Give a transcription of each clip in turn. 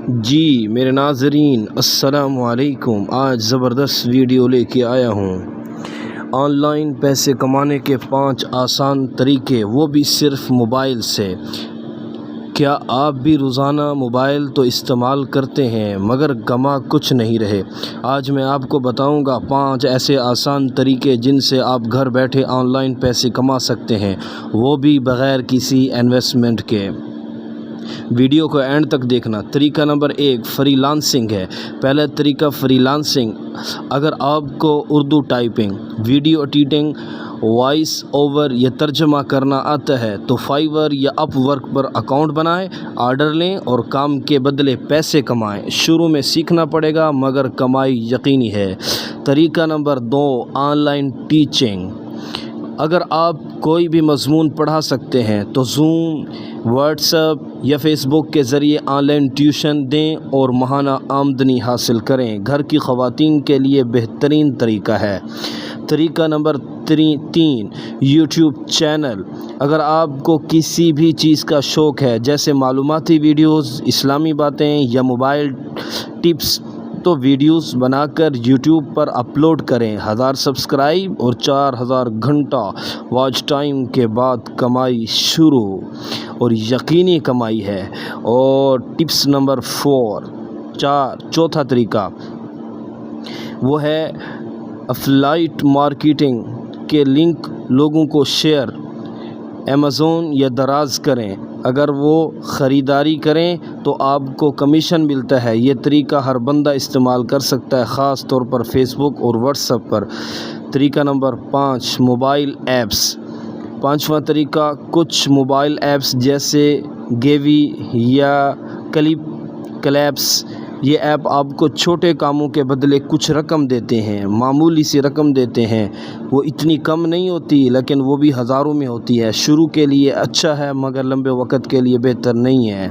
جی میرے ناظرین السلام علیکم، آج زبردست ویڈیو لے کے آیا ہوں۔ آن لائن پیسے کمانے کے 5 آسان طریقے، وہ بھی صرف موبائل سے۔ کیا آپ بھی روزانہ موبائل تو استعمال کرتے ہیں مگر کما کچھ نہیں رہے؟ آج میں آپ کو بتاؤں گا 5 ایسے آسان طریقے جن سے آپ گھر بیٹھے آن لائن پیسے کما سکتے ہیں، وہ بھی بغیر کسی انویسٹمنٹ کے۔ ویڈیو کو اینڈ تک دیکھنا۔ طریقہ نمبر 1 فری لانسنگ ہے۔ پہلا طریقہ فری لانسنگ۔ اگر آپ کو Urdu typing, video editing, voice over یا ترجمہ کرنا آتا ہے تو فائور یا اپ ورک پر اکاؤنٹ بنائیں، آرڈر لیں اور کام کے بدلے پیسے کمائیں۔ شروع میں سیکھنا پڑے گا مگر کمائی یقینی ہے۔ طریقہ نمبر 2 آن لائن ٹیچنگ۔ اگر آپ کوئی بھی مضمون پڑھا سکتے ہیں تو زوم، واٹس ایپ یا فیس بک کے ذریعے آن لائن ٹیوشن دیں اور ماہانہ آمدنی حاصل کریں۔ گھر کی خواتین کے لیے بہترین طریقہ ہے۔ طریقہ نمبر 3 یوٹیوب چینل۔ اگر آپ کو کسی بھی چیز کا شوق ہے جیسے معلوماتی ویڈیوز، اسلامی باتیں یا موبائل ٹپس، تو ویڈیوز بنا کر یوٹیوب پر اپلوڈ کریں۔ 1000 سبسکرائب اور 4000 گھنٹہ واچ ٹائم کے بعد کمائی شروع، اور یقینی کمائی ہے۔ اور ٹپس نمبر 4 طریقہ وہ ہے افلائٹ مارکیٹنگ کے لنک لوگوں کو شیئر، امیزون یا دراز کریں۔ اگر وہ خریداری کریں تو آپ کو کمیشن ملتا ہے۔ یہ طریقہ ہر بندہ استعمال کر سکتا ہے، خاص طور پر فیس بک اور واٹس ایپ پر۔ طریقہ نمبر 5 موبائل ایپس۔ 5واں طریقہ کچھ موبائل ایپس جیسے گیوی یا کلیپس، یہ ایپ آپ کو چھوٹے کاموں کے بدلے کچھ رقم دیتے ہیں، معمولی سی رقم دیتے ہیں۔ وہ اتنی کم نہیں ہوتی لیکن وہ بھی ہزاروں میں ہوتی ہے۔ شروع کے لیے اچھا ہے مگر لمبے وقت کے لیے بہتر نہیں ہے۔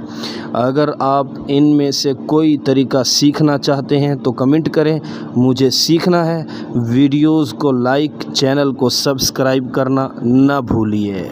اگر آپ ان میں سے کوئی طریقہ سیکھنا چاہتے ہیں تو کمنٹ کریں، مجھے سیکھنا ہے۔ ویڈیوز کو لائک، چینل کو سبسکرائب کرنا نہ بھولیے۔